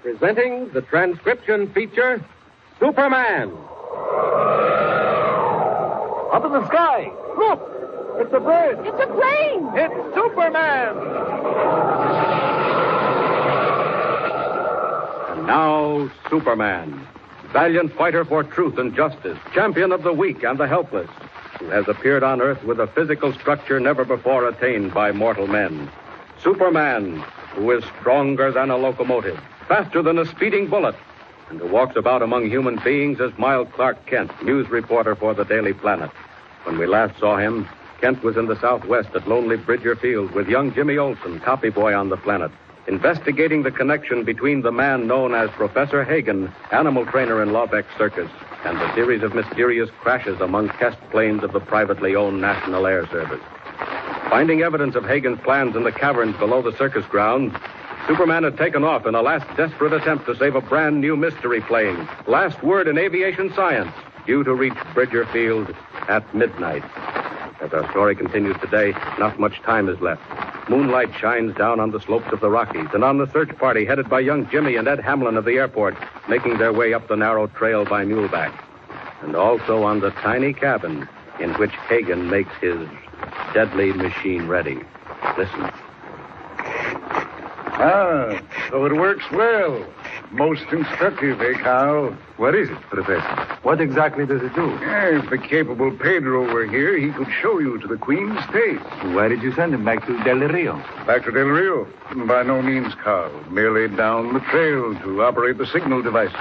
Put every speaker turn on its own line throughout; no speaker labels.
presenting the transcription feature, Superman. Up in the sky, look! It's a bird!
It's a plane!
It's Superman! And now, Superman, valiant fighter for truth and justice, champion of the weak and the helpless, who has appeared on Earth with a physical structure never before attained by mortal men. Superman, who is stronger than a locomotive, faster than a speeding bullet, and who walks about among human beings as mild Clark Kent, news reporter for the Daily Planet. When we last saw him, Kent was in the Southwest at lonely Bridger Field with young Jimmy Olsen, copy boy on the Planet, investigating the connection between the man known as Professor Hagen, animal trainer in Lawbeck Circus, and the series of mysterious crashes among test planes of the privately owned National Air Service. Finding evidence of Hagen's plans in the caverns below the circus grounds, Superman had taken off in a last desperate attempt to save a brand new mystery plane, last word in aviation science, due to reach Bridger Field at midnight. As our story continues today, not much time is left. Moonlight shines down on the slopes of the Rockies and on the search party headed by young Jimmy and Ed Hamlin of the airport, making their way up the narrow trail by Muleback. And also on the tiny cabin in which Hagen makes his deadly machine ready. Listen.
Ah, so it works well. Most instructive, eh, Carl?
What is it, Professor? What exactly does it do?
If the capable Pedro were here, he could show you to the Queen's State.
Why did you send him back to Del Rio?
Back to Del Rio? By no means, Carl. Merely down the trail to operate the signal devices.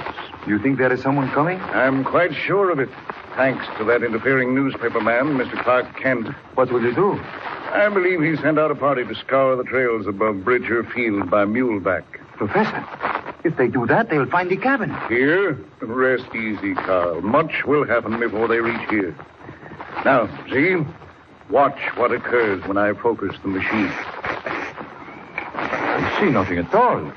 You think there is someone coming?
I'm quite sure of it. Thanks to that interfering newspaper man, Mr. Clark Kent.
What will you do?
I believe he sent out a party to scour the trails above Bridger Field by Muleback.
Professor, if they do that, they'll find the cabin.
Here? Rest easy, Carl. Much will happen before they reach here. Now, see? Watch what occurs when I focus the machine.
I see nothing at all.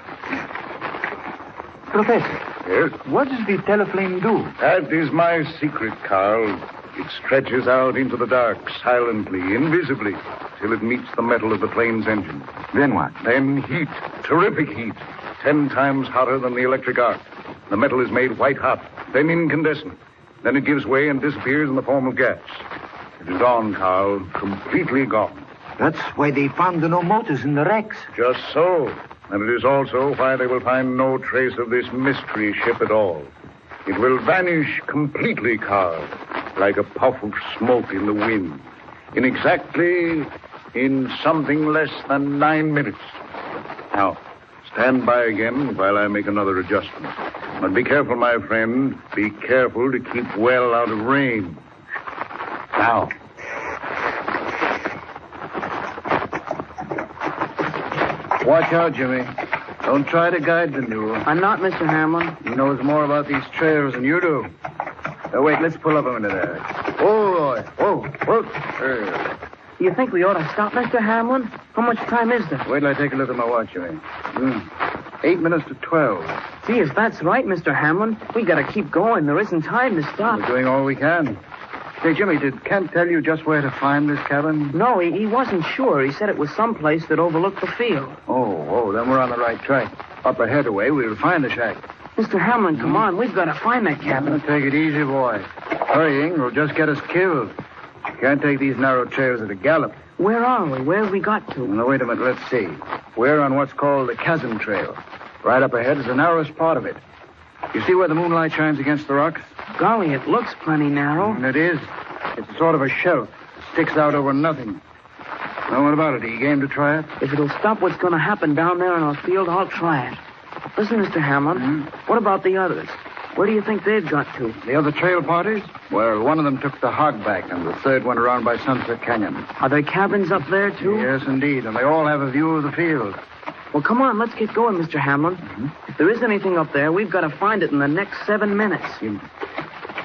Professor.
Yes?
What does the teleflame do?
That is my secret, Carl. It stretches out into the dark, silently, invisibly, till it meets the metal of the plane's engine.
Then what?
Then heat, terrific heat, 10 times hotter than the electric arc. The metal is made white hot, then incandescent. Then it gives way and disappears in the form of gas. It is gone, Carl, completely gone.
That's why they found the no motors in the wrecks.
Just so. And it is also why they will find no trace of this mystery ship at all. It will vanish completely, Carl, like a puff of smoke in the wind. In something less than 9 minutes. Now, stand by again while I make another adjustment. But be careful, my friend. Be careful to keep well out of range. Now.
Watch out, Jimmy. Don't try to guide the mule.
I'm not, Mr. Hamlin.
He knows more about these trails than you do. Now, wait, let's pull up a minute there. Oh, boy. Whoa.
You think we ought to stop, Mr. Hamlin? How much time is there?
Wait till I take a look at my watch, Jimmy. 8 minutes to 12.
Gee, if that's right, Mr. Hamlin, we gotta keep going. There isn't time to stop.
We're doing all we can. Say, Jimmy, did Kent tell you just where to find this cabin?
No, he wasn't sure. He said it was someplace that overlooked the field.
Oh, then we're on the right track. Up ahead a way, we'll find the shack.
Mr. Hamlin, come on. We've got to find that cabin.
Take it easy, boy. Hurrying will just get us killed. You can't take these narrow trails at a gallop.
Where are we? Where have we got to?
Now, wait a minute. Let's see. We're on what's called the Chasm Trail. Right up ahead is the narrowest part of it. You see where the moonlight shines against the rocks?
Golly, it looks plenty narrow.
And it is. It's sort of a shelf. Sticks out over nothing. Now, what about it? Are you game to try it?
If it'll stop what's going to happen down there in our field, I'll try it. Listen, Mr. Hamlin, what about the others? Where do you think they've got to?
The other trail parties? Well, one of them took the hogback, and the third went around by Sunset Canyon.
Are there cabins up there, too?
Yes, indeed, and they all have a view of the field.
Well, come on, let's get going, Mr. Hamlin. If there is anything up there, we've got to find it in the next 7 minutes.
You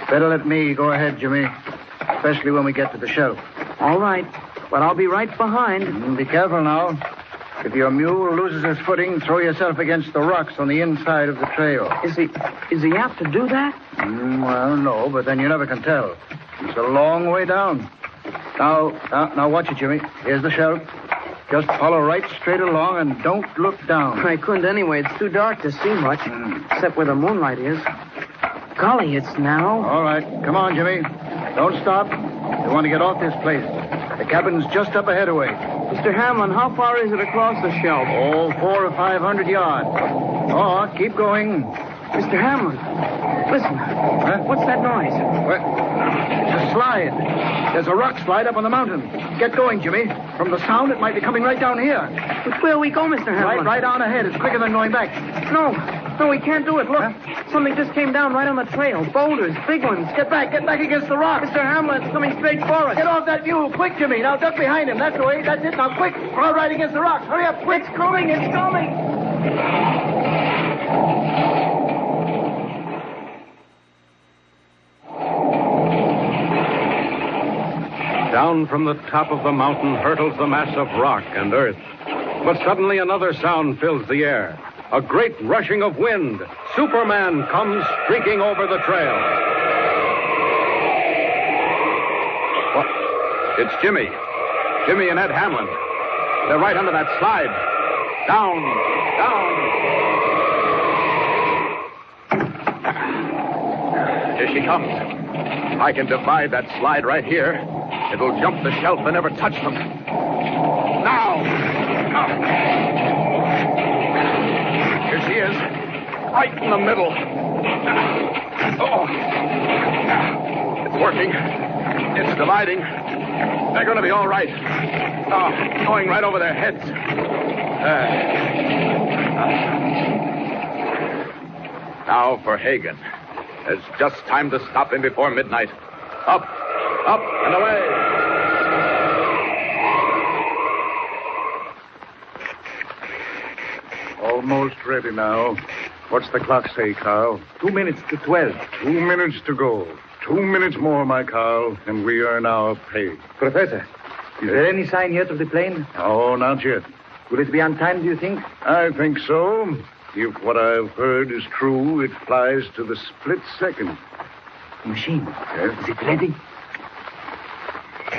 better let me go ahead, Jimmy, especially when we get to the shelf.
All right, but I'll be right behind.
Be careful now. If your mule loses his footing, throw yourself against the rocks on the inside of the trail.
Is he apt to do that?
Well, no, but then you never can tell. It's a long way down. Now watch it, Jimmy. Here's the shelf. Just follow right straight along and don't look down.
I couldn't anyway. It's too dark to see much, except where the moonlight is. Golly, it's narrow.
All right. Come on, Jimmy. Don't stop. We want to get off this place. The cabin's just up ahead away.
Mr. Hamlin, how far is it across the shelf?
Oh, 400 or 500 yards. Oh, keep going.
Mr. Hamlin, listen.
Huh?
What's that noise?
What? It's a slide. There's a rock slide up on the mountain. Get going, Jimmy. From the sound, it might be coming right down here.
Which way will we go, Mr. Hamlin?
Right on ahead. It's quicker than going back.
No, we can't do it. Look, something just came down right on the trail. Boulders, big ones.
Get back against the rock.
Mr. Hamlin, it's coming straight for us.
Get off that mule. Quick, Jimmy. Now duck behind him. That's the way. That's it. Now quick. Crawl right against the rocks. Hurry up. Quick.
It's coming.
Down from the top of the mountain hurtles the mass of rock and earth. But suddenly another sound fills the air. A great rushing of wind. Superman comes streaking over the trail. What? It's Jimmy. Jimmy and Ed Hamlin. They're right under that slide. Down. Here she comes. I can divide that slide right here. It'll jump the shelf and never touch them. Now! Here she is. Right in the middle. Oh. It's working. It's dividing. They're going to be all right. Going right over their heads. Now for Hagen. There's just time to stop him before midnight. Up, and away.
Almost ready now. What's the clock say, Carl?
2 minutes to 12.
2 minutes to go. 2 minutes more, my Carl, and we earn our pay.
Professor, is there any sign yet of the plane?
Oh, not yet.
Will it be on time, do you think?
I think so. If what I've heard is true, it flies to the split second.
Machine.
Yes?
Is it ready?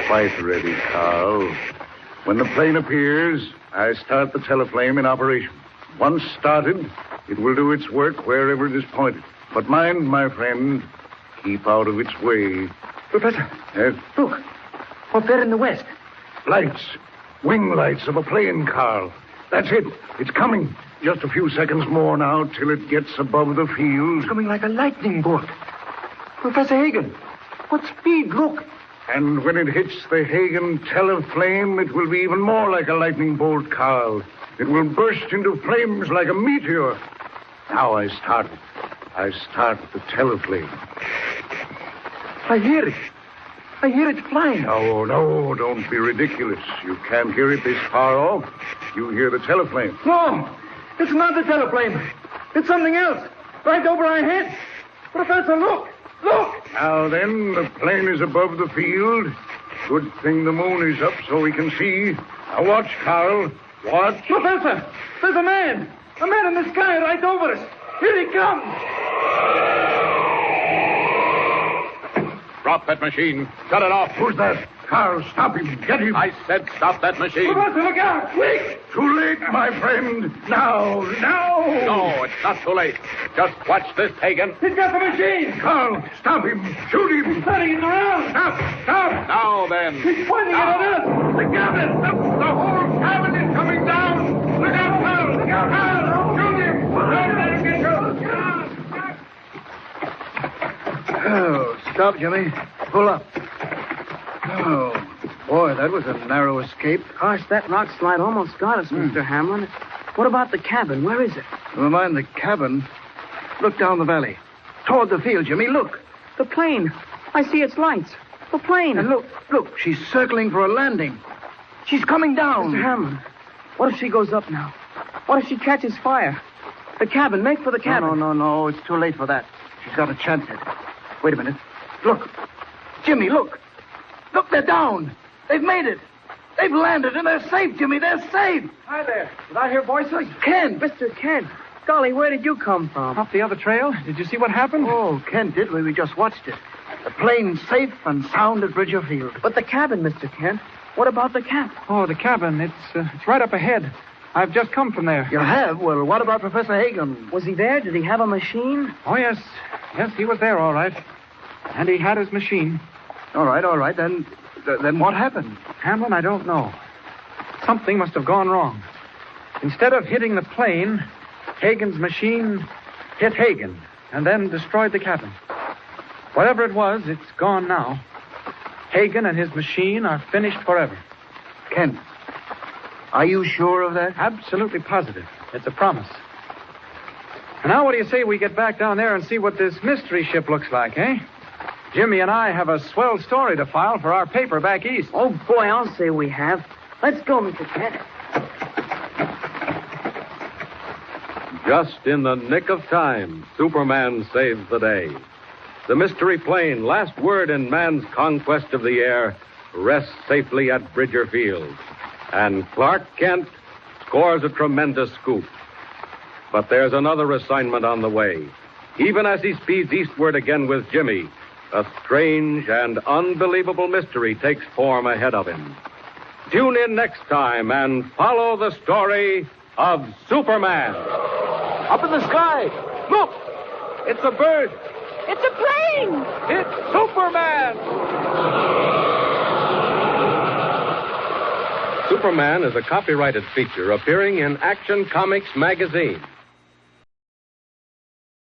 Quite ready, Carl. When the plane appears, I start the teleflame in operation. Once started, it will do its work wherever it is pointed. But mind, my friend, keep out of its way.
Professor,
Yes?
look. Up there in the west.
Lights. Wing lights of a plane, Carl. That's it. It's coming. Just a few seconds more now till it gets above the field.
It's coming like a lightning bolt. Professor Hagen, what speed? Look.
And when it hits the Hagen teleflame, it will be even more like a lightning bolt, Carl. It will burst into flames like a meteor. Now I start it. I start the teleflame.
I hear it. I hear it flying.
No, don't be ridiculous. You can't hear it this far off. You hear the teleflame.
No, it's not the teleflame. It's something else. Right over our heads. Professor, look.
Now then, the plane is above the field. Good thing the moon is up so we can see. Now watch, Carl. Watch.
Professor, there's a man. A man in the sky right over us. Here he comes.
Drop that machine. Shut it off.
Who's that? Carl, stop him. Get him.
I said stop that machine.
Professor, look out. Quick.
Too late, my friend. Now.
No, it's not too late. Just watch this, Hagen.
He's got the machine.
Carl, stop him. Shoot him.
Turning it around.
Stop.
Now then.
He's pointing it at us.
The cabin. The whole cabin is coming down. Look out, Carl. Look out, Carl. Shoot him.
Oh, stop, Jimmy. Pull up. Oh, boy, that was a narrow escape.
Gosh, that rock slide almost got us, Mr. Hamlin. What about the cabin? Where is it?
Never mind the cabin. Look down the valley. Toward the field, Jimmy. Look.
The plane. I see its lights. The plane.
And look. She's circling for a landing. She's coming down.
Mr. Hamlin, what if she goes up now? What if she catches fire? The cabin. Make for the cabin.
No. It's too late for that. She's got a chance at it. Wait a minute. Look. Jimmy, look. Look, they're down. They've made it. They've landed, and they're safe, Jimmy. They're safe.
Hi there. Did I hear voices?
Ken.
Mr. Kent. Golly, where did you come from?
Up the other trail. Did you see what happened?
Oh, Ken did. We just watched it. The plane's safe and sound at Bridger Field.
But the cabin, Mr. Kent. What about the camp?
Oh, the cabin. It's right up ahead. I've just come from there.
You have? Well, what about Professor Hagen?
Was he there? Did he have a machine?
Oh, yes. Yes, he was there, all right. And he had his machine.
All right. Then what happened?
Hamlin, I don't know. Something must have gone wrong. Instead of hitting the plane, Hagen's machine hit Hagen and then destroyed the cabin. Whatever it was, it's gone now. Hagen and his machine are finished forever.
Kent, are you sure of that?
Absolutely positive. It's a promise. And now what do you say we get back down there and see what this mystery ship looks like, eh? Jimmy and I have a swell story to file for our paper back east.
Oh, boy, I'll say we have. Let's go, Mr. Kent.
Just in the nick of time, Superman saves the day. The mystery plane, last word in man's conquest of the air, rests safely at Bridger Field. And Clark Kent scores a tremendous scoop. But there's another assignment on the way. Even as he speeds eastward again with Jimmy, a strange and unbelievable mystery takes form ahead of him. Tune in next time and follow the story of Superman.
Up in the sky. Look! It's a bird.
It's a plane!
It's Superman!
Superman is a copyrighted feature appearing in Action Comics magazine.